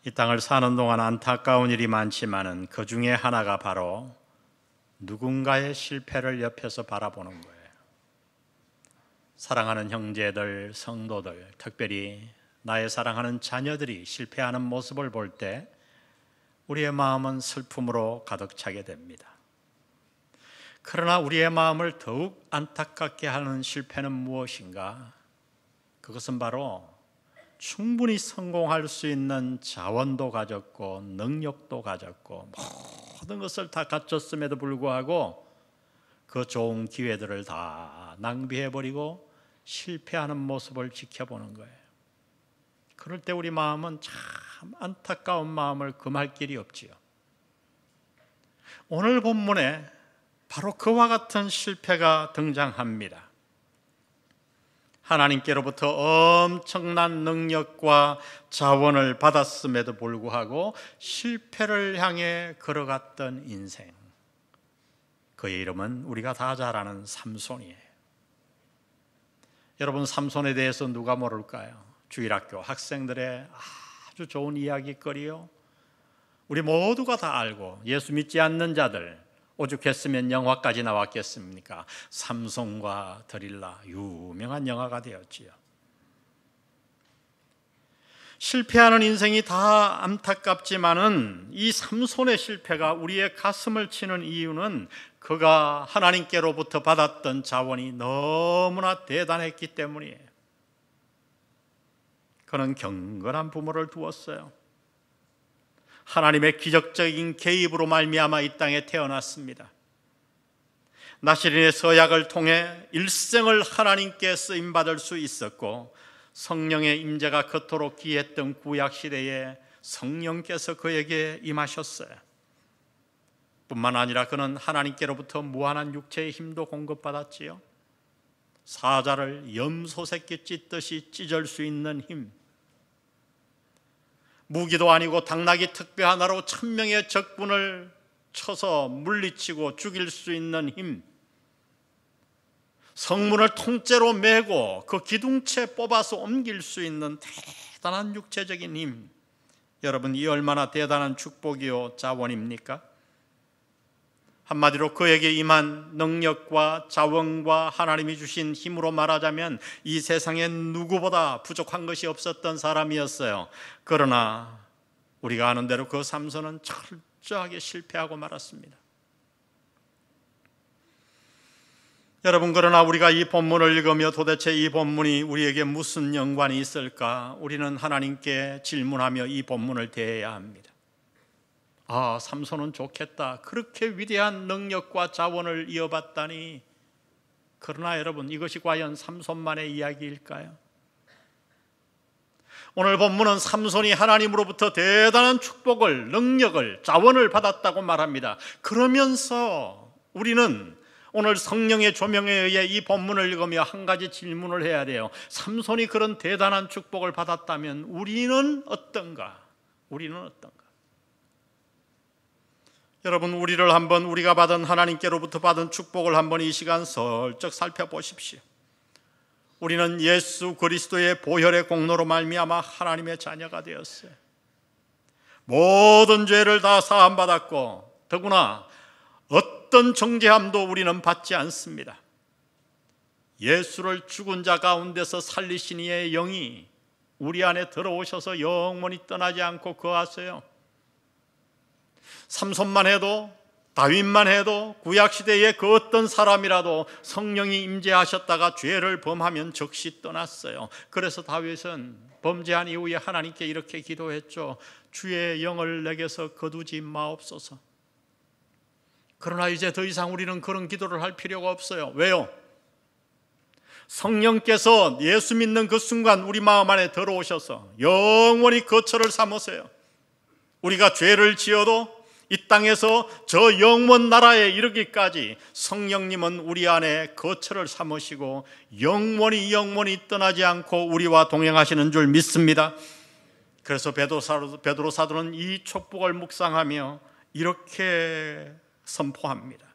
이 땅을 사는 동안 안타까운 일이 많지만은 그 중에 하나가 바로 누군가의 실패를 옆에서 바라보는 거예요. 사랑하는 형제들, 성도들, 특별히 나의 사랑하는 자녀들이 실패하는 모습을 볼 때 우리의 마음은 슬픔으로 가득 차게 됩니다. 그러나 우리의 마음을 더욱 안타깝게 하는 실패는 무엇인가? 그것은 바로 충분히 성공할 수 있는 자원도 가졌고 능력도 가졌고 모든 것을 다 갖췄음에도 불구하고 그 좋은 기회들을 다 낭비해버리고 실패하는 모습을 지켜보는 거예요. 그럴 때 우리 마음은 참 안타까운 마음을 금할 길이 없지요. 오늘 본문에 바로 그와 같은 실패가 등장합니다. 하나님께로부터 엄청난 능력과 자원을 받았음에도 불구하고 실패를 향해 걸어갔던 인생, 그의 이름은 우리가 다 잘 아는 삼손이에요. 여러분, 삼손에 대해서 누가 모를까요? 주일학교 학생들의 아주 좋은 이야기거리요. 우리 모두가 다 알고, 예수 믿지 않는 자들, 오죽했으면 영화까지 나왔겠습니까? 삼손과 드릴라, 유명한 영화가 되었지요. 실패하는 인생이 다 안타깝지만은 이 삼손의 실패가 우리의 가슴을 치는 이유는 그가 하나님께로부터 받았던 자원이 너무나 대단했기 때문이에요. 그는 경건한 부모를 두었어요. 하나님의 기적적인 개입으로 말미암아 이 땅에 태어났습니다. 나시린의 서약을 통해 일생을 하나님께 쓰임받을 수 있었고, 성령의 임재가 그토록 귀했던 구약시대에 성령께서 그에게 임하셨어요. 뿐만 아니라 그는 하나님께로부터 무한한 육체의 힘도 공급받았지요. 사자를 염소새끼 찢듯이 찢을 수 있는 힘, 무기도 아니고 당나귀 특배 하나로 1000명의 적군을 쳐서 물리치고 죽일 수 있는 힘, 성문을 통째로 메고 그 기둥채 뽑아서 옮길 수 있는 대단한 육체적인 힘, 여러분, 이 얼마나 대단한 축복이요 자원입니까? 한마디로 그에게 임한 능력과 자원과 하나님이 주신 힘으로 말하자면 이 세상에 누구보다 부족한 것이 없었던 사람이었어요. 그러나 우리가 아는 대로 그 삼손은 철저하게 실패하고 말았습니다. 여러분, 그러나 우리가 이 본문을 읽으며 도대체 이 본문이 우리에게 무슨 연관이 있을까? 우리는 하나님께 질문하며 이 본문을 대해야 합니다. 삼손은 좋겠다. 그렇게 위대한 능력과 자원을 이어받다니. 그러나 여러분, 이것이 과연 삼손만의 이야기일까요? 오늘 본문은 삼손이 하나님으로부터 대단한 축복을, 능력을, 자원을 받았다고 말합니다. 그러면서 우리는 오늘 성령의 조명에 의해 이 본문을 읽으며 한 가지 질문을 해야 돼요. 삼손이 그런 대단한 축복을 받았다면 우리는 어떤가? 우리는 어떤가? 여러분, 우리가 받은 하나님께로부터 받은 축복을 한번 이 시간 슬쩍 살펴보십시오. 우리는 예수 그리스도의 보혈의 공로로 말미암아 하나님의 자녀가 되었어요. 모든 죄를 다 사함받았고, 더구나 어떤 정죄함도 우리는 받지 않습니다. 예수를 죽은 자 가운데서 살리신 이의 영이 우리 안에 들어오셔서 영원히 떠나지 않고 거하세요. 삼손만 해도, 다윗만 해도, 구약시대의 그 어떤 사람이라도 성령이 임재하셨다가 죄를 범하면 즉시 떠났어요. 그래서 다윗은 범죄한 이후에 하나님께 이렇게 기도했죠. 주의 영을 내게서 거두지 마옵소서. 그러나 이제 더 이상 우리는 그런 기도를 할 필요가 없어요. 왜요? 성령께서 예수 믿는 그 순간 우리 마음 안에 들어오셔서 영원히 거처를 삼으세요. 우리가 죄를 지어도 이 땅에서 저 영원 나라에 이르기까지 성령님은 우리 안에 거처를 삼으시고 영원히 떠나지 않고 우리와 동행하시는 줄 믿습니다. 그래서 베드로 사도는 이 축복을 묵상하며 이렇게 선포합니다.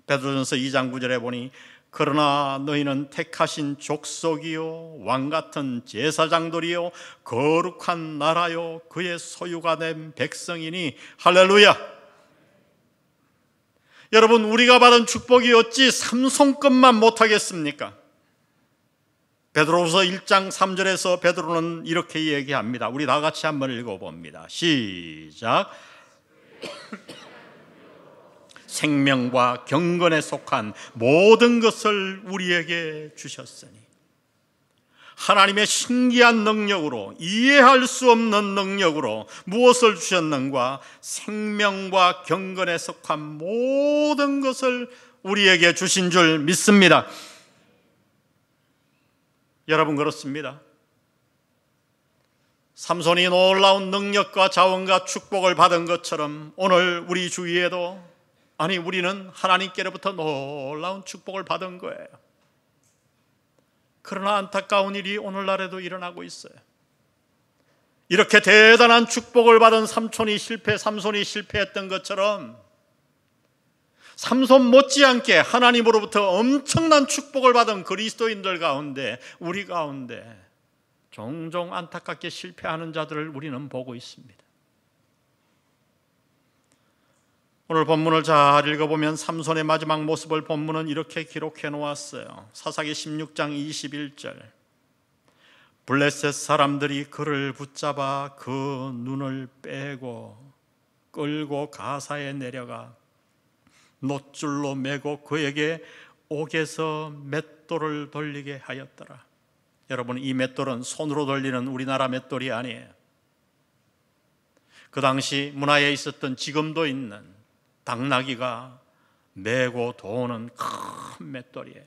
베드로전서 2장 9절에 보니 그러나 너희는 택하신 족속이요 왕같은 제사장들이요 거룩한 나라요 그의 소유가 된 백성이니. 할렐루야. 여러분, 우리가 받은 축복이 어찌 삼손급만 못하겠습니까? 베드로후서 1장 3절에서 베드로는 이렇게 얘기합니다. 우리 다 같이 한번 읽어봅니다. 시작. 생명과 경건에 속한 모든 것을 우리에게 주셨으니. 하나님의 신기한 능력으로, 이해할 수 없는 능력으로 무엇을 주셨는가? 생명과 경건에 속한 모든 것을 우리에게 주신 줄 믿습니다. 여러분, 그렇습니다. 삼손이 놀라운 능력과 자원과 축복을 받은 것처럼 오늘 우리 주위에도, 아니 우리는 하나님께로부터 놀라운 축복을 받은 거예요. 그러나 안타까운 일이 오늘날에도 일어나고 있어요. 이렇게 대단한 축복을 받은 삼손이 실패했던 것처럼 삼손 못지않게 하나님으로부터 엄청난 축복을 받은 그리스도인들 가운데, 우리 가운데 종종 안타깝게 실패하는 자들을 우리는 보고 있습니다. 오늘 본문을 잘 읽어보면 삼손의 마지막 모습을 본문은 이렇게 기록해 놓았어요. 사사기 16장 21절. 블레셋 사람들이 그를 붙잡아 그 눈을 빼고 끌고 가사에 내려가 놋줄로 매고 그에게 옥에서 맷돌을 돌리게 하였더라. 여러분, 이 맷돌은 손으로 돌리는 우리나라 맷돌이 아니에요. 그 당시 문화에 있었던, 지금도 있는 당나귀가 메고 도는 큰 맷돌이에요.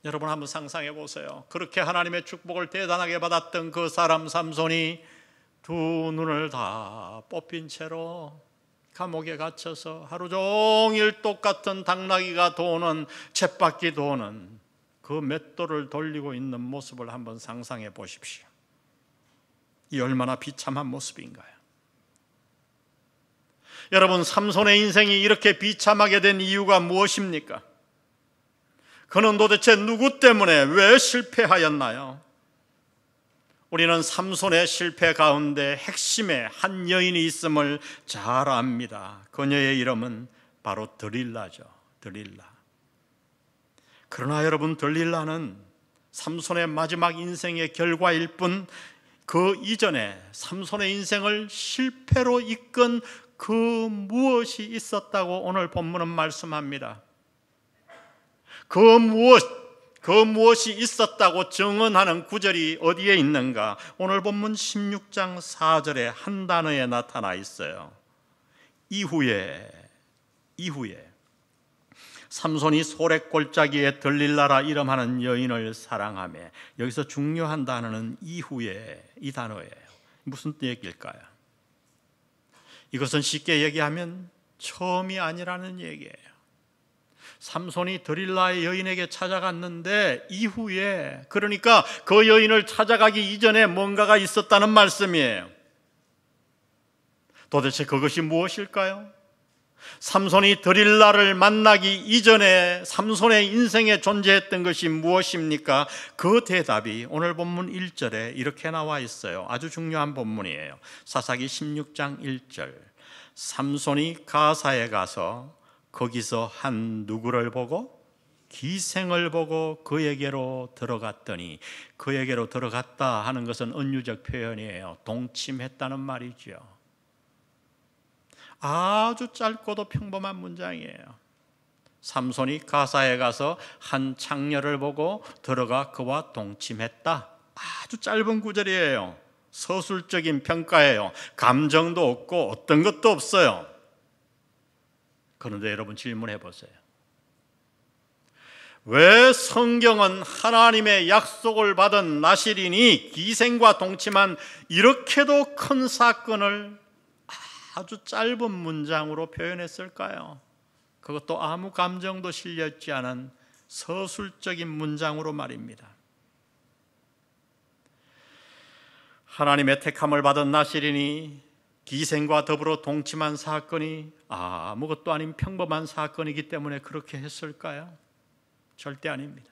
여러분 한번 상상해 보세요. 그렇게 하나님의 축복을 대단하게 받았던 그 사람 삼손이 두 눈을 다 뽑힌 채로 감옥에 갇혀서 하루 종일 똑같은 당나귀가 도는, 쳇바퀴 도는 그 맷돌을 돌리고 있는 모습을 한번 상상해 보십시오. 이 얼마나 비참한 모습인가요? 여러분, 삼손의 인생이 이렇게 비참하게 된 이유가 무엇입니까? 그는 도대체 누구 때문에 왜 실패하였나요? 우리는 삼손의 실패 가운데 핵심에 한 여인이 있음을 잘 압니다. 그녀의 이름은 바로 들릴라죠. 들릴라. 그러나 여러분, 들릴라는 삼손의 마지막 인생의 결과일 뿐, 그 이전에 삼손의 인생을 실패로 이끈 그 무엇이 있었다고 오늘 본문은 말씀합니다. 그 무엇이 있었다고 증언하는 구절이 어디에 있는가? 오늘 본문 16장 4절에 한 단어에 나타나 있어요. 이후에 삼손이 소래골짜기에 들릴라라 이름하는 여인을 사랑하며, 여기서 중요한 단어는 이후에, 이 단어예요. 무슨 얘기일까요? 이것은 쉽게 얘기하면 처음이 아니라는 얘기예요. 삼손이 들릴라의 여인에게 찾아갔는데 이후에, 그러니까 그 여인을 찾아가기 이전에 뭔가가 있었다는 말씀이에요. 도대체 그것이 무엇일까요? 삼손이 들릴라를 만나기 이전에 삼손의 인생에 존재했던 것이 무엇입니까? 그 대답이 오늘 본문 1절에 이렇게 나와 있어요. 아주 중요한 본문이에요. 사사기 16장 1절. 삼손이 가사에 가서 거기서 한 누구를 보고? 기생을 보고 그에게로 들어갔더니, 그에게로 들어갔다 하는 것은 은유적 표현이에요. 동침했다는 말이죠. 아주 짧고도 평범한 문장이에요. 삼손이 가사에 가서 한 창녀를 보고 들어가 그와 동침했다. 아주 짧은 구절이에요. 서술적인 평가예요. 감정도 없고 어떤 것도 없어요. 그런데 여러분 질문해 보세요. 왜 성경은 하나님의 약속을 받은 나실인이 기생과 동침한 이렇게도 큰 사건을 아주 짧은 문장으로 표현했을까요? 그것도 아무 감정도 실려있지 않은 서술적인 문장으로 말입니다. 하나님의 택함을 받은 나실인이 기생과 더불어 동침한 사건이 아무것도 아닌 평범한 사건이기 때문에 그렇게 했을까요? 절대 아닙니다.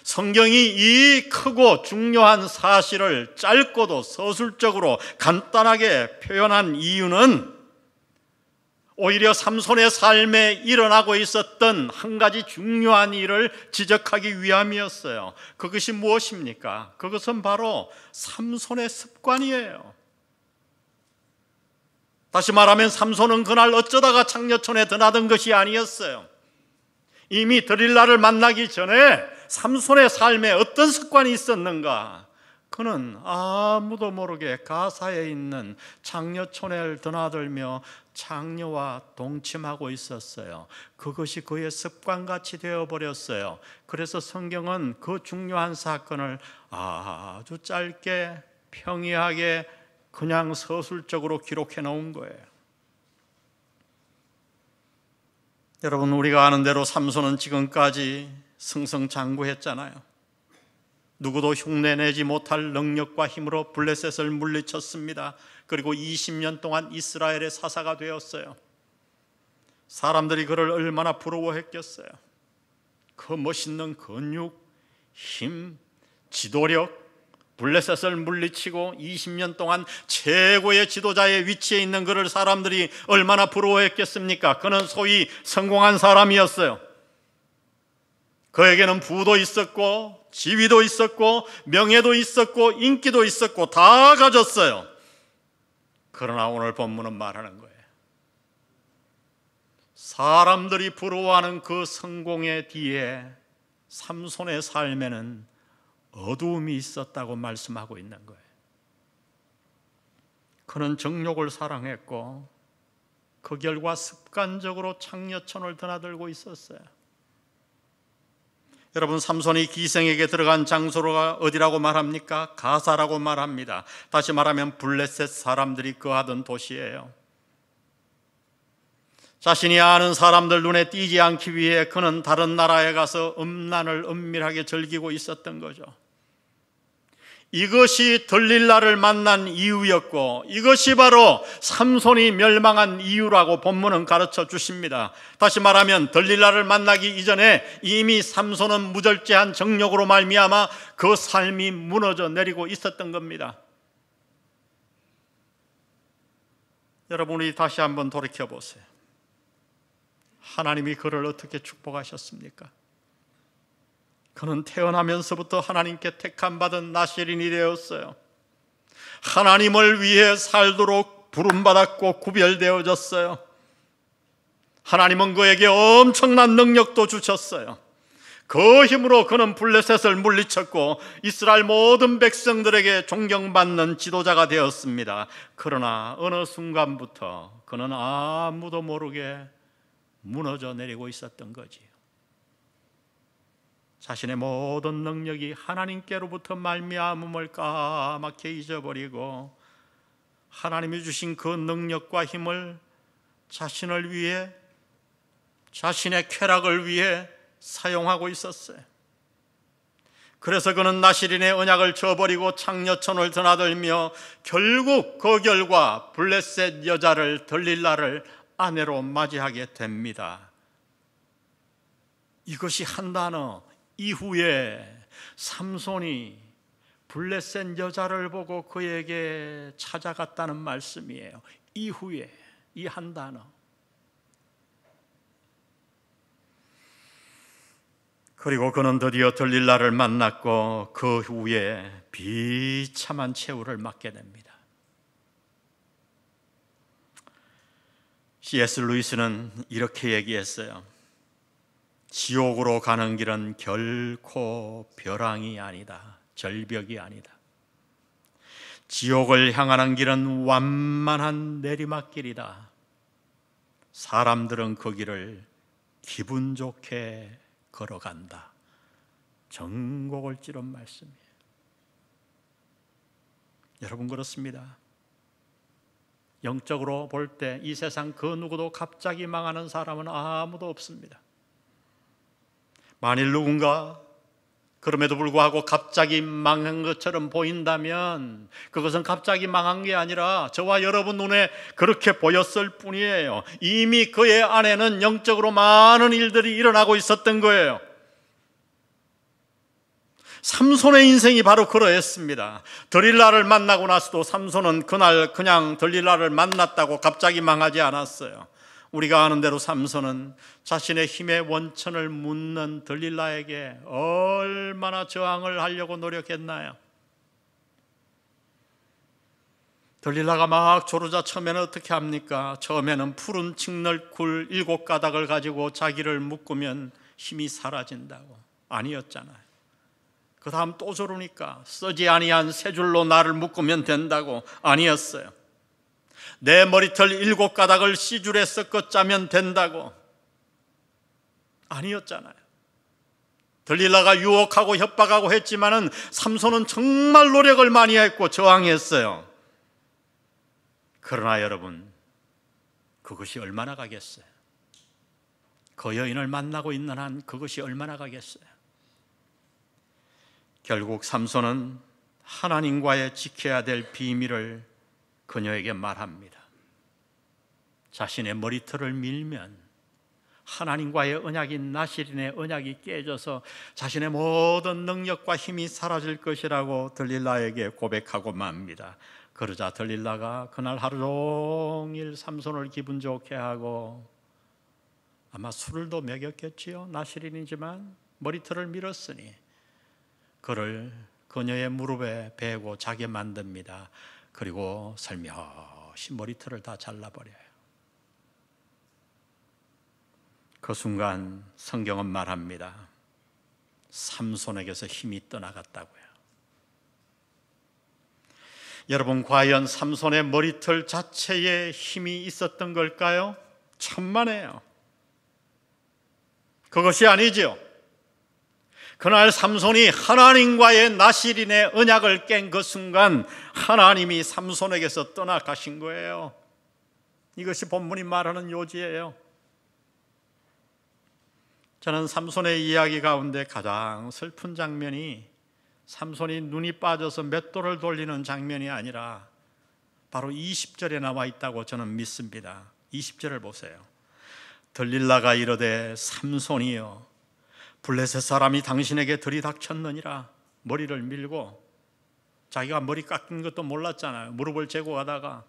성경이 이 크고 중요한 사실을 짧고도 서술적으로 간단하게 표현한 이유는 오히려 삼손의 삶에 일어나고 있었던 한 가지 중요한 일을 지적하기 위함이었어요. 그것이 무엇입니까? 그것은 바로 삼손의 습관이에요. 다시 말하면 삼손은 그날 어쩌다가 창녀촌에 드나든 것이 아니었어요. 이미 들릴라를 만나기 전에 삼손의 삶에 어떤 습관이 있었는가? 그는 아무도 모르게 가사에 있는 창녀촌에 드나들며 창녀와 동침하고 있었어요. 그것이 그의 습관같이 되어버렸어요. 그래서 성경은 그 중요한 사건을 아주 짧게 평이하게 그냥 서술적으로 기록해 놓은 거예요. 여러분, 우리가 아는 대로 삼손은 지금까지 승승장구했잖아요. 누구도 흉내내지 못할 능력과 힘으로 블레셋을 물리쳤습니다. 그리고 20년 동안 이스라엘의 사사가 되었어요. 사람들이 그를 얼마나 부러워했겠어요. 그 멋있는 근육, 힘, 지도력, 블레셋을 물리치고 20년 동안 최고의 지도자의 위치에 있는 그를 사람들이 얼마나 부러워했겠습니까? 그는 소위 성공한 사람이었어요. 그에게는 부도 있었고 지위도 있었고 명예도 있었고 인기도 있었고 다 가졌어요. 그러나 오늘 본문은 말하는 거예요. 사람들이 부러워하는 그 성공의 뒤에 삼손의 삶에는 어두움이 있었다고 말씀하고 있는 거예요. 그는 정욕을 사랑했고 그 결과 습관적으로 창녀촌을 드나들고 있었어요. 여러분, 삼손이 기생에게 들어간 장소가 어디라고 말합니까? 가사라고 말합니다. 다시 말하면 블레셋 사람들이 거하던 도시예요. 자신이 아는 사람들 눈에 띄지 않기 위해 그는 다른 나라에 가서 음란을 은밀하게 즐기고 있었던 거죠. 이것이 들릴라를 만난 이유였고 이것이 바로 삼손이 멸망한 이유라고 본문은 가르쳐 주십니다. 다시 말하면 들릴라를 만나기 이전에 이미 삼손은 무절제한 정욕으로 말미암아 그 삶이 무너져 내리고 있었던 겁니다. 여러분, 우리 다시 한번 돌이켜 보세요. 하나님이 그를 어떻게 축복하셨습니까? 그는 태어나면서부터 하나님께 택함받은 나실인이 되었어요. 하나님을 위해 살도록 부름받았고 구별되어졌어요. 하나님은 그에게 엄청난 능력도 주셨어요. 그 힘으로 그는 블레셋을 물리쳤고 이스라엘 모든 백성들에게 존경받는 지도자가 되었습니다. 그러나 어느 순간부터 그는 아무도 모르게 무너져 내리고 있었던 거지요. 자신의 모든 능력이 하나님께로부터 말미암음을 까맣게 잊어버리고 하나님이 주신 그 능력과 힘을 자신을 위해, 자신의 쾌락을 위해 사용하고 있었어요. 그래서 그는 나실인의 언약을 저버리고 창녀촌을 드나들며 결국 그 결과 블레셋 여자를 들릴라를 아내로 맞이하게 됩니다. 이것이 한 단어, 이후에 삼손이 블레셋 여자를 보고 그에게 찾아갔다는 말씀이에요. 이후에, 이 한 단어. 그리고 그는 드디어 들릴라를 만났고 그 후에 비참한 최후를 맞게 됩니다. C.S. 루이스는 이렇게 얘기했어요. 지옥으로 가는 길은 결코 벼랑이 아니다. 절벽이 아니다. 지옥을 향하는 길은 완만한 내리막길이다. 사람들은 그 길을 기분 좋게 걸어간다. 전곡을 찌른 말씀이에요. 여러분, 그렇습니다. 영적으로 볼 때 이 세상 그 누구도 갑자기 망하는 사람은 아무도 없습니다. 만일 누군가 그럼에도 불구하고 갑자기 망한 것처럼 보인다면 그것은 갑자기 망한 게 아니라 저와 여러분 눈에 그렇게 보였을 뿐이에요. 이미 그의 안에는 영적으로 많은 일들이 일어나고 있었던 거예요. 삼손의 인생이 바로 그러했습니다. 들릴라를 만나고 나서도 삼손은 그날 그냥 들릴라를 만났다고 갑자기 망하지 않았어요. 우리가 아는 대로 삼손은 자신의 힘의 원천을 묻는 들릴라에게 얼마나 저항을 하려고 노력했나요? 들릴라가 막 조르자 처음에는 어떻게 합니까? 처음에는 푸른 칡널 7가닥을 가지고 자기를 묶으면 힘이 사라진다고. 아니었잖아요. 그 다음 또 조르니까 쓰지 아니한 세 줄로 나를 묶으면 된다고. 아니었어요. 내 머리털 7가닥을 씨줄에 섞어 짜면 된다고. 아니었잖아요. 들릴라가 유혹하고 협박하고 했지만은 삼손은 정말 노력을 많이 했고 저항했어요. 그러나 여러분, 그것이 얼마나 가겠어요? 그 여인을 만나고 있는 한 그것이 얼마나 가겠어요? 결국 삼손은 하나님과의 지켜야 될 비밀을 그녀에게 말합니다. 자신의 머리털을 밀면 하나님과의 언약인 나실인의 언약이 깨져서 자신의 모든 능력과 힘이 사라질 것이라고 들릴라에게 고백하고 맙니다. 그러자 들릴라가 그날 하루 종일 삼손을 기분 좋게 하고 아마 술을 더 먹였겠지요. 나실인이지만 머리털을 밀었으니 그를 그녀의 무릎에 베고 자게 만듭니다. 그리고 살며시 머리털을 다 잘라버려요. 그 순간 성경은 말합니다. 삼손에게서 힘이 떠나갔다고요. 여러분, 과연 삼손의 머리털 자체에 힘이 있었던 걸까요? 천만에요. 그것이 아니죠. 그날 삼손이 하나님과의 나실인의 언약을 깬 그 순간 하나님이 삼손에게서 떠나가신 거예요. 이것이 본문이 말하는 요지예요. 저는 삼손의 이야기 가운데 가장 슬픈 장면이 삼손이 눈이 빠져서 맷돌을 돌리는 장면이 아니라 바로 20절에 나와 있다고 저는 믿습니다. 20절을 보세요. 들릴라가 이르되 삼손이여 블레셋 사람이 당신에게 들이닥쳤느니라. 머리를 밀고, 자기가 머리 깎인 것도 몰랐잖아요. 무릎을 재고 가다가.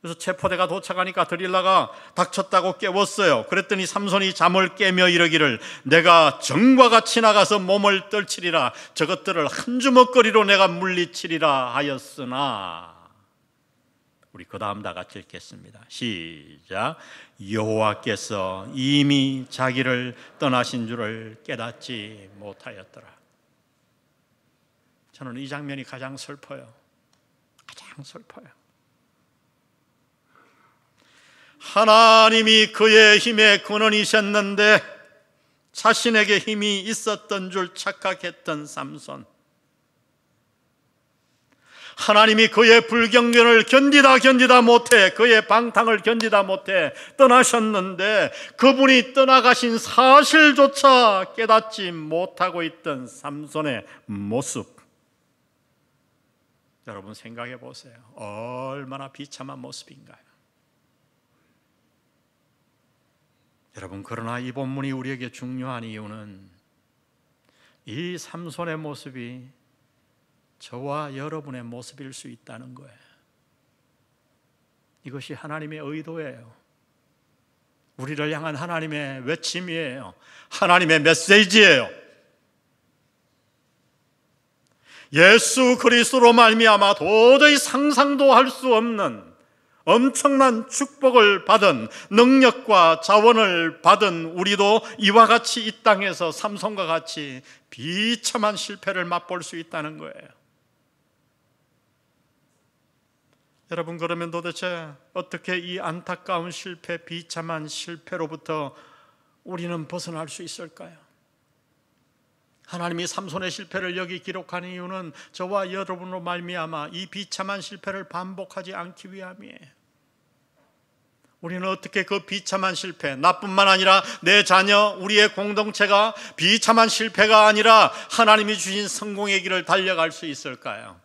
그래서 체포대가 도착하니까 들릴라가 닥쳤다고 깨웠어요. 그랬더니 삼손이 잠을 깨며 이르기를 내가 정과 같이 나가서 몸을 떨치리라. 저것들을 한 주먹거리로 내가 물리치리라 하였으나. 우리 그 다음 다 같이 읽겠습니다. 시작. 여호와께서 이미 자기를 떠나신 줄을 깨닫지 못하였더라. 저는 이 장면이 가장 슬퍼요. 가장 슬퍼요. 하나님이 그의 힘의 근원이셨는데 자신에게 힘이 있었던 줄 착각했던 삼손. 하나님이 그의 불경건을 견디다 못해, 그의 방탕을 견디다 못해 떠나셨는데 그분이 떠나가신 사실조차 깨닫지 못하고 있던 삼손의 모습. 여러분 생각해 보세요. 얼마나 비참한 모습인가요? 여러분, 그러나 이 본문이 우리에게 중요한 이유는 이 삼손의 모습이 저와 여러분의 모습일 수 있다는 거예요. 이것이 하나님의 의도예요. 우리를 향한 하나님의 외침이에요. 하나님의 메시지예요. 예수 그리스도로 말미암아 도저히 상상도 할 수 없는 엄청난 축복을 받은, 능력과 자원을 받은 우리도 이와 같이 이 땅에서 삼손과 같이 비참한 실패를 맛볼 수 있다는 거예요. 여러분, 그러면 도대체 어떻게 이 안타까운 실패, 비참한 실패로부터 우리는 벗어날 수 있을까요? 하나님이 삼손의 실패를 여기 기록한 이유는 저와 여러분으로 말미암아 이 비참한 실패를 반복하지 않기 위함이에요. 우리는 어떻게 그 비참한 실패, 나뿐만 아니라 내 자녀, 우리의 공동체가 비참한 실패가 아니라 하나님이 주신 성공의 길을 달려갈 수 있을까요?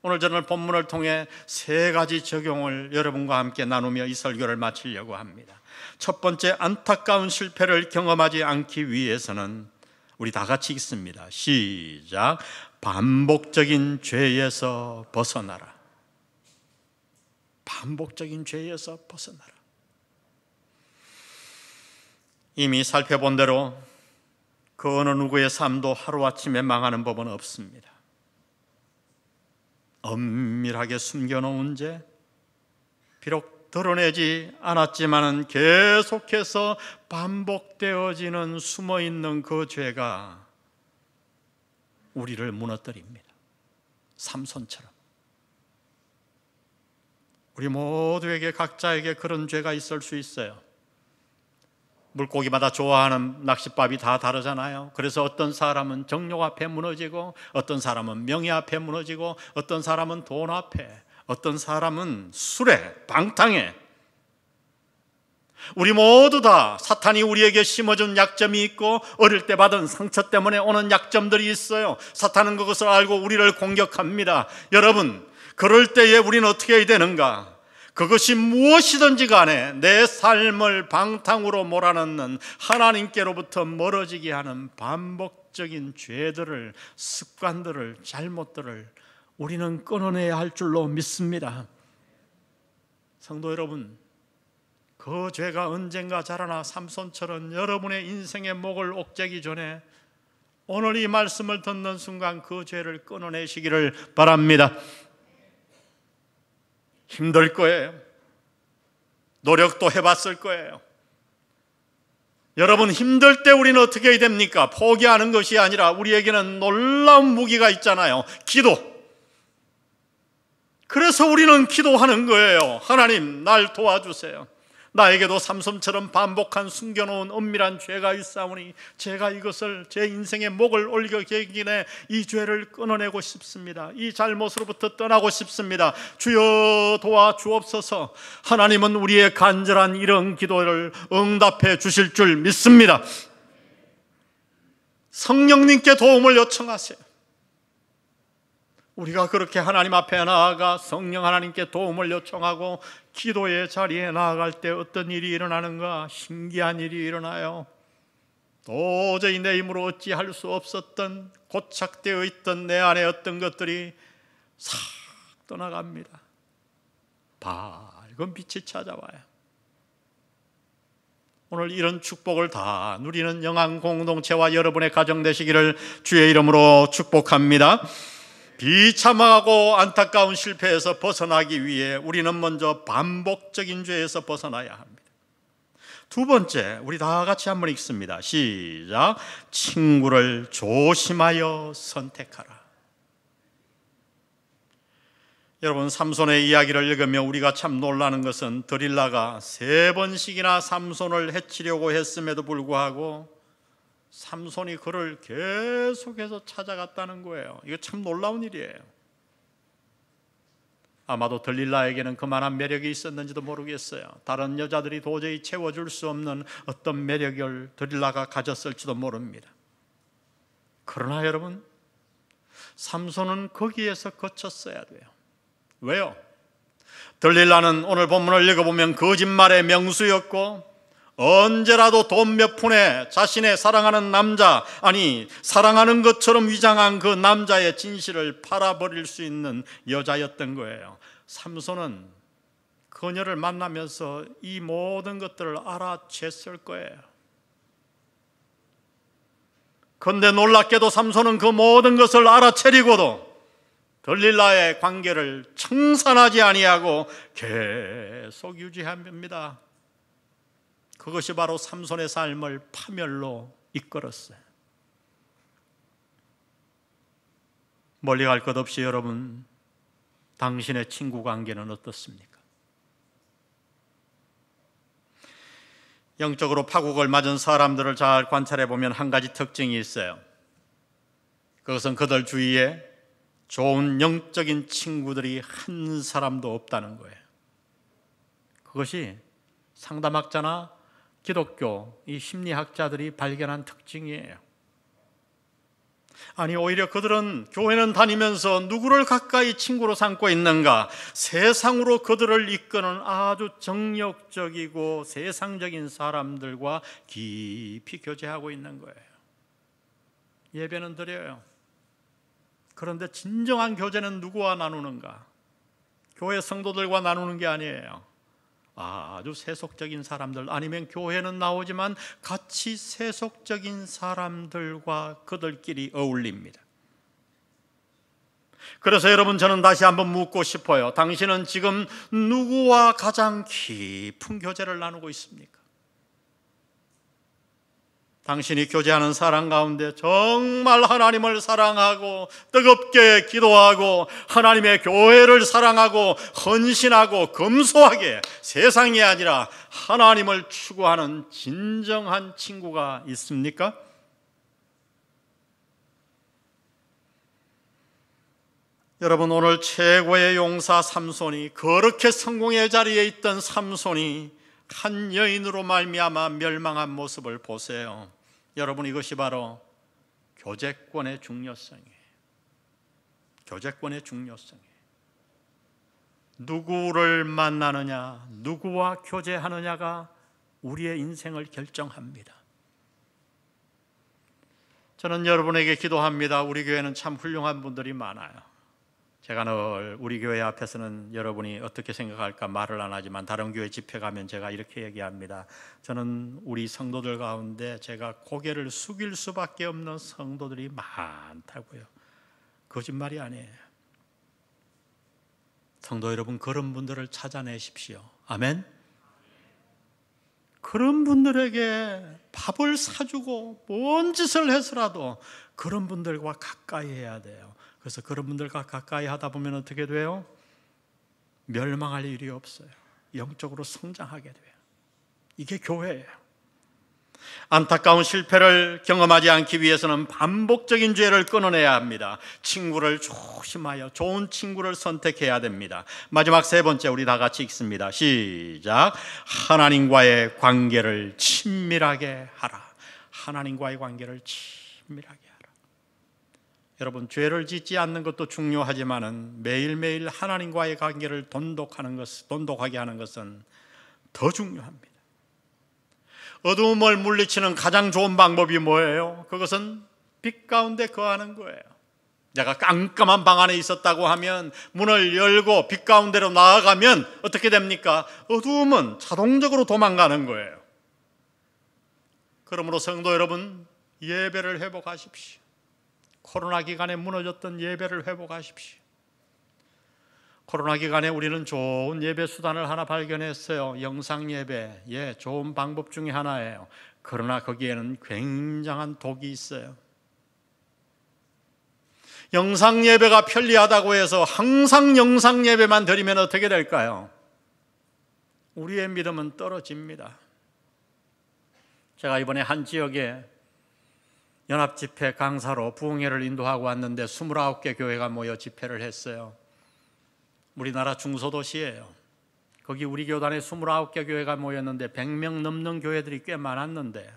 오늘 저는 본문을 통해 3가지 적용을 여러분과 함께 나누며 이 설교를 마치려고 합니다. 첫 번째, 안타까운 실패를 경험하지 않기 위해서는 우리 다 같이 읽습니다. 시작. 반복적인 죄에서 벗어나라. 반복적인 죄에서 벗어나라. 이미 살펴본 대로 그 어느 누구의 삶도 하루아침에 망하는 법은 없습니다. 엄밀하게 숨겨놓은 죄, 비록 드러내지 않았지만은 계속해서 반복되어지는 숨어있는 그 죄가 우리를 무너뜨립니다. 삼손처럼. 우리 모두에게 각자에게 그런 죄가 있을 수 있어요. 물고기마다 좋아하는 낚싯밥이 다 다르잖아요. 그래서 어떤 사람은 정욕 앞에 무너지고, 어떤 사람은 명예 앞에 무너지고, 어떤 사람은 돈 앞에, 어떤 사람은 술에, 방탕에. 우리 모두 다 사탄이 우리에게 심어준 약점이 있고, 어릴 때 받은 상처 때문에 오는 약점들이 있어요. 사탄은 그것을 알고 우리를 공격합니다. 여러분, 그럴 때에 우리는 어떻게 해야 되는가? 그것이 무엇이든지 간에 내 삶을 방탕으로 몰아넣는, 하나님께로부터 멀어지게 하는 반복적인 죄들을, 습관들을, 잘못들을 우리는 끊어내야 할 줄로 믿습니다. 성도 여러분, 그 죄가 언젠가 자라나 삼손처럼 여러분의 인생의 목을 옥죄기 전에 오늘 이 말씀을 듣는 순간 그 죄를 끊어내시기를 바랍니다. 힘들 거예요. 노력도 해봤을 거예요. 여러분, 힘들 때 우리는 어떻게 해야 됩니까? 포기하는 것이 아니라 우리에게는 놀라운 무기가 있잖아요. 기도. 그래서 우리는 기도하는 거예요. 하나님, 날 도와주세요. 나에게도 삼손처럼 반복한 숨겨놓은 은밀한 죄가 있사오니 제가 이것을 제 인생의 목을 올겨기기에 이 죄를 끊어내고 싶습니다. 이 잘못으로부터 떠나고 싶습니다. 주여 도와주옵소서. 하나님은 우리의 간절한 이런 기도를 응답해 주실 줄 믿습니다. 성령님께 도움을 요청하세요. 우리가 그렇게 하나님 앞에 나아가 성령 하나님께 도움을 요청하고 기도의 자리에 나아갈 때 어떤 일이 일어나는가? 신기한 일이 일어나요. 도저히 내 힘으로 어찌할 수 없었던, 고착되어 있던 내 안에 어떤 것들이 싹 떠나갑니다. 밝은 빛이 찾아와요. 오늘 이런 축복을 다 누리는 영안 공동체와 여러분의 가정 되시기를 주의 이름으로 축복합니다. 비참하고 안타까운 실패에서 벗어나기 위해 우리는 먼저 반복적인 죄에서 벗어나야 합니다. 두 번째, 우리 다 같이 한번 읽습니다. 시작. 친구를 조심하여 선택하라. 여러분, 삼손의 이야기를 읽으며 우리가 참 놀라는 것은 드릴라가 3번씩이나 삼손을 해치려고 했음에도 불구하고 삼손이 그를 계속해서 찾아갔다는 거예요. 이거 참 놀라운 일이에요. 아마도 들릴라에게는 그만한 매력이 있었는지도 모르겠어요. 다른 여자들이 도저히 채워줄 수 없는 어떤 매력을 들릴라가 가졌을지도 모릅니다. 그러나 여러분, 삼손은 거기에서 거쳤어야 돼요. 왜요? 들릴라는 오늘 본문을 읽어보면 거짓말의 명수였고, 언제라도 돈 몇 푼에 자신의 사랑하는 남자, 아니 사랑하는 것처럼 위장한 그 남자의 진실을 팔아버릴 수 있는 여자였던 거예요. 삼손은 그녀를 만나면서 이 모든 것들을 알아챘을 거예요. 그런데 놀랍게도 삼손은 그 모든 것을 알아채리고도 들릴라의 관계를 청산하지 아니하고 계속 유지합니다. 그것이 바로 삼손의 삶을 파멸로 이끌었어요. 멀리 갈 것 없이 여러분, 당신의 친구 관계는 어떻습니까? 영적으로 파국을 맞은 사람들을 잘 관찰해 보면 한 가지 특징이 있어요. 그것은 그들 주위에 좋은 영적인 친구들이 한 사람도 없다는 거예요. 그것이 상담학자나 기독교 이 심리학자들이 발견한 특징이에요. 아니, 오히려 그들은 교회는 다니면서 누구를 가까이 친구로 삼고 있는가? 세상으로 그들을 이끄는 아주 정력적이고 세상적인 사람들과 깊이 교제하고 있는 거예요. 예배는 드려요. 그런데 진정한 교제는 누구와 나누는가? 교회 성도들과 나누는 게 아니에요. 아주 세속적인 사람들, 아니면 교회는 나오지만 같이 세속적인 사람들과 그들끼리 어울립니다. 그래서 여러분, 저는 다시 한번 묻고 싶어요. 당신은 지금 누구와 가장 깊은 교제를 나누고 있습니까? 당신이 교제하는 사람 가운데 정말 하나님을 사랑하고 뜨겁게 기도하고 하나님의 교회를 사랑하고 헌신하고 검소하게 세상이 아니라 하나님을 추구하는 진정한 친구가 있습니까? 여러분, 오늘 최고의 용사 삼손이, 그렇게 성공의 자리에 있던 삼손이 한 여인으로 말미암아 멸망한 모습을 보세요. 여러분, 이것이 바로 교제권의 중요성이에요. 교제권의 중요성이에요. 누구를 만나느냐, 누구와 교제하느냐가 우리의 인생을 결정합니다. 저는 여러분에게 기도합니다. 우리 교회는 참 훌륭한 분들이 많아요. 제가 늘 우리 교회 앞에서는 여러분이 어떻게 생각할까 말을 안 하지만 다른 교회 집회 가면 제가 이렇게 얘기합니다. 저는 우리 성도들 가운데 제가 고개를 숙일 수밖에 없는 성도들이 많다고요. 거짓말이 아니에요. 성도 여러분, 그런 분들을 찾아내십시오. 아멘. 그런 분들에게 밥을 사주고 뭔 짓을 해서라도 그런 분들과 가까이 해야 돼요. 그래서 그런 분들과 가까이 하다 보면 어떻게 돼요? 멸망할 일이 없어요. 영적으로 성장하게 돼요. 이게 교회예요. 안타까운 실패를 경험하지 않기 위해서는 반복적인 죄를 끊어내야 합니다. 친구를 조심하여 좋은 친구를 선택해야 됩니다. 마지막 세 번째, 우리 다 같이 읽습니다. 시작. 하나님과의 관계를 친밀하게 하라. 하나님과의 관계를 친밀하게 하라. 여러분, 죄를 짓지 않는 것도 중요하지만은 매일매일 하나님과의 관계를 돈독하게 하는 것은 더 중요합니다. 어두움을 물리치는 가장 좋은 방법이 뭐예요? 그것은 빛 가운데 거하는 거예요. 내가 깜깜한 방 안에 있었다고 하면 문을 열고 빛 가운데로 나아가면 어떻게 됩니까? 어두움은 자동적으로 도망가는 거예요. 그러므로 성도 여러분, 예배를 회복하십시오. 코로나 기간에 무너졌던 예배를 회복하십시오. 코로나 기간에 우리는 좋은 예배 수단을 하나 발견했어요. 영상 예배, 좋은 방법 중에 하나예요. 그러나 거기에는 굉장한 독이 있어요. 영상 예배가 편리하다고 해서 항상 영상 예배만 드리면 어떻게 될까요? 우리의 믿음은 떨어집니다. 제가 이번에 한 지역에 연합집회 강사로 부흥회를 인도하고 왔는데 29개 교회가 모여 집회를 했어요. 우리나라 중소도시예요. 거기 우리 교단에 29개 교회가 모였는데 100명 넘는 교회들이 꽤 많았는데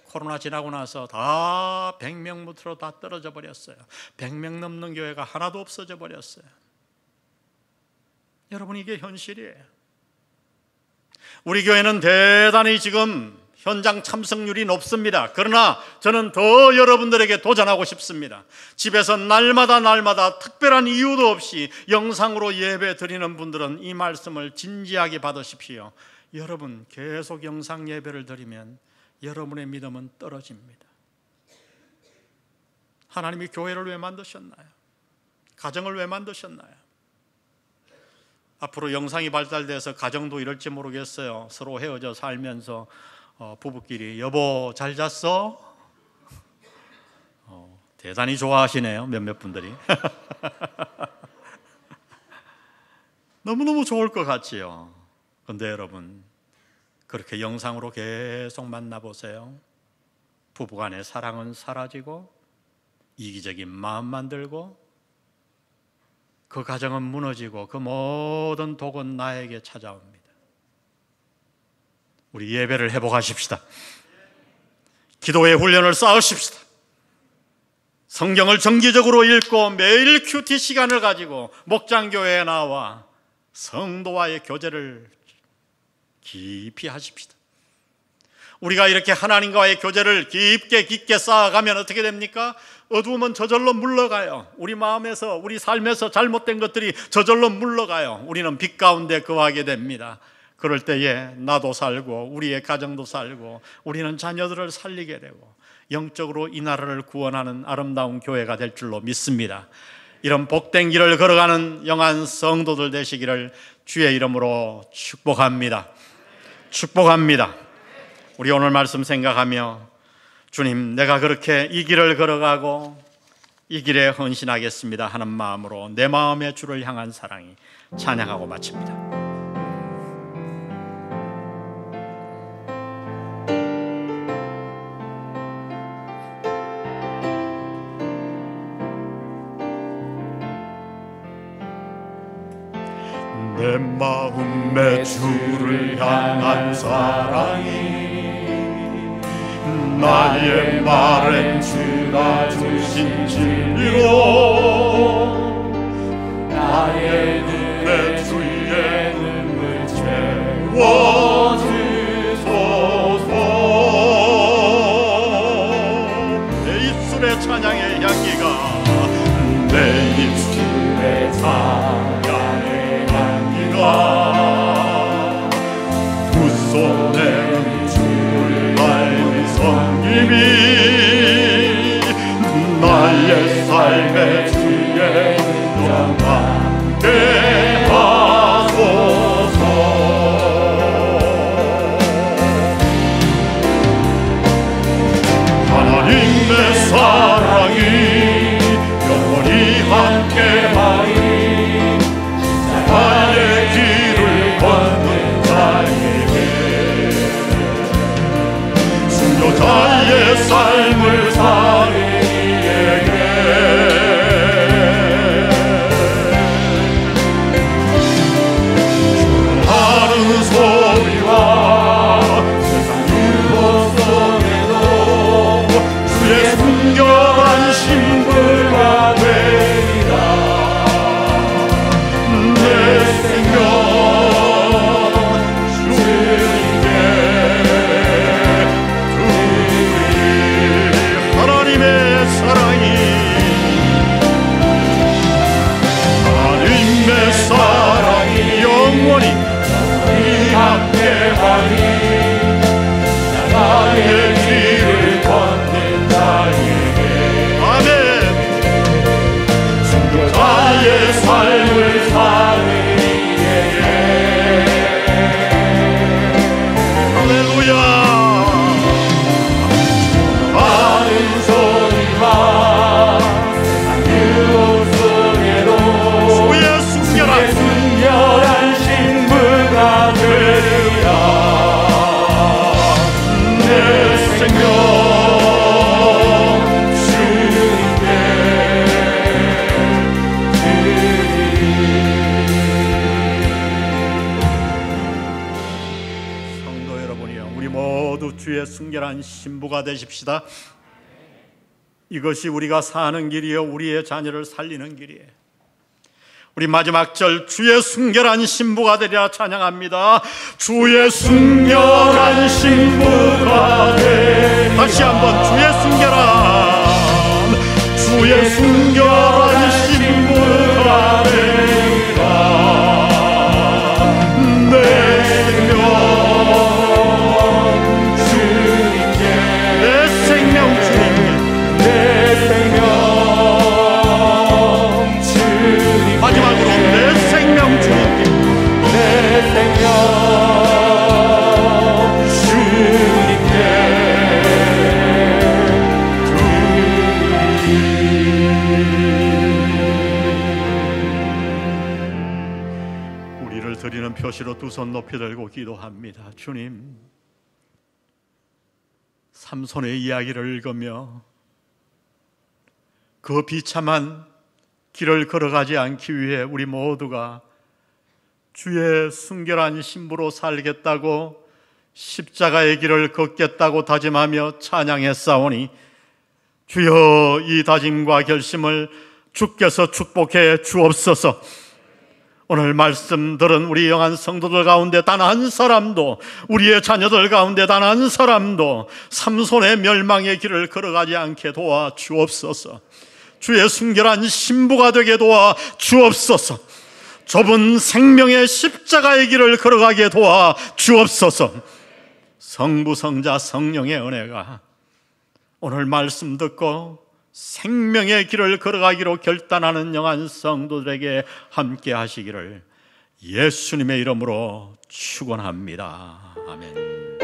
코로나 지나고 나서 다 100명 밑으로 다 떨어져 버렸어요. 100명 넘는 교회가 하나도 없어져 버렸어요. 여러분, 이게 현실이에요. 우리 교회는 대단히 지금 현장 참석률이 높습니다. 그러나 저는 더 여러분들에게 도전하고 싶습니다. 집에서 날마다 특별한 이유도 없이 영상으로 예배 드리는 분들은 이 말씀을 진지하게 받으십시오. 여러분, 계속 영상 예배를 드리면 여러분의 믿음은 떨어집니다. 하나님이 교회를 왜 만드셨나요? 가정을 왜 만드셨나요? 앞으로 영상이 발달돼서 가정도 이럴지 모르겠어요. 서로 헤어져 살면서 부부끼리 여보 잘 잤어? 대단히 좋아하시네요. 몇몇 분들이. 너무너무 좋을 것 같지요. 그런데 여러분, 그렇게 영상으로 계속 만나보세요. 부부간의 사랑은 사라지고 이기적인 마음만 들고 그 가정은 무너지고 그 모든 독은 나에게 찾아옵니다. 우리 예배를 회복하십시다. 기도의 훈련을 쌓으십시다. 성경을 정기적으로 읽고 매일 큐티 시간을 가지고 목장교회에 나와 성도와의 교제를 깊이 하십시다. 우리가 이렇게 하나님과의 교제를 깊게 쌓아가면 어떻게 됩니까? 어두움은 저절로 물러가요. 우리 마음에서, 우리 삶에서 잘못된 것들이 저절로 물러가요. 우리는 빛 가운데 거하게 됩니다. 그럴 때에 나도 살고 우리의 가정도 살고 우리는 자녀들을 살리게 되고 영적으로 이 나라를 구원하는 아름다운 교회가 될 줄로 믿습니다. 이런 복된 길을 걸어가는 영한 성도들 되시기를 주의 이름으로 축복합니다. 축복합니다. 우리 오늘 말씀 생각하며 주님, 내가 그렇게 이 길을 걸어가고 이 길에 헌신하겠습니다 하는 마음으로 내 마음의 주를 향한 사랑이 찬양하고 마칩니다. 내 마음의 주를 향한 사랑이 나의 말엔 주가 주신 진리로 나의 눈에 주의 눈을 채워주소서. 내 입술의 찬양의 향기가 내 입술의 찬양의 두 손에는 주를 닮은 섬김이 나의 삶의 주의 은총 함께 하소서. 하나님의 사랑이 영원히 함께하리. 나의 길을 걷는 자에게 순교자의 삶을 사는 이에게 하는 소리와 세상 율법 속에도 주의 순결한 신부가 되리라. 나의 길을 걷는 자에게 아멘. 순교자의 삶을 사는 이에게 할렐루야. 하는 소리와 세상 유혹 속에도 주의 순결한 신부가 되리라. 성도 여러분이여, 우리 모두 주의 순결한 신부가 되십시다. 이것이 우리가 사는 길이요 우리의 자녀를 살리는 길이에요. 우리 마지막 절 주의 순결한 신부가 되리라 찬양합니다. 주의 순결한 신부가 되리라. 다시 한번 주의 순결한 신부가 되리라. 내 생명 주님께 내 생명 주님께 내 생명 주님께 마지막으로 내 생명 주님께 내 생명 우리를 드리는 표시로 두 손 높이 들고 기도합니다. 주님, 삼손의 이야기를 읽으며 그 비참한 길을 걸어가지 않기 위해 우리 모두가 주의 순결한 신부로 살겠다고 십자가의 길을 걷겠다고 다짐하며 찬양했사오니 주여, 이 다짐과 결심을 주께서 축복해 주옵소서. 오늘 말씀 들은 우리 영한 성도들 가운데 단 한 사람도, 우리의 자녀들 가운데 단 한 사람도 삼손의 멸망의 길을 걸어가지 않게 도와 주옵소서. 주의 순결한 신부가 되게 도와 주옵소서. 좁은 생명의 십자가의 길을 걸어가게 도와 주옵소서. 성부, 성자, 성령의 은혜가 오늘 말씀 듣고 생명의 길을 걸어가기로 결단하는 영한 성도들에게 함께 하시기를 예수님의 이름으로 축원합니다. 아멘.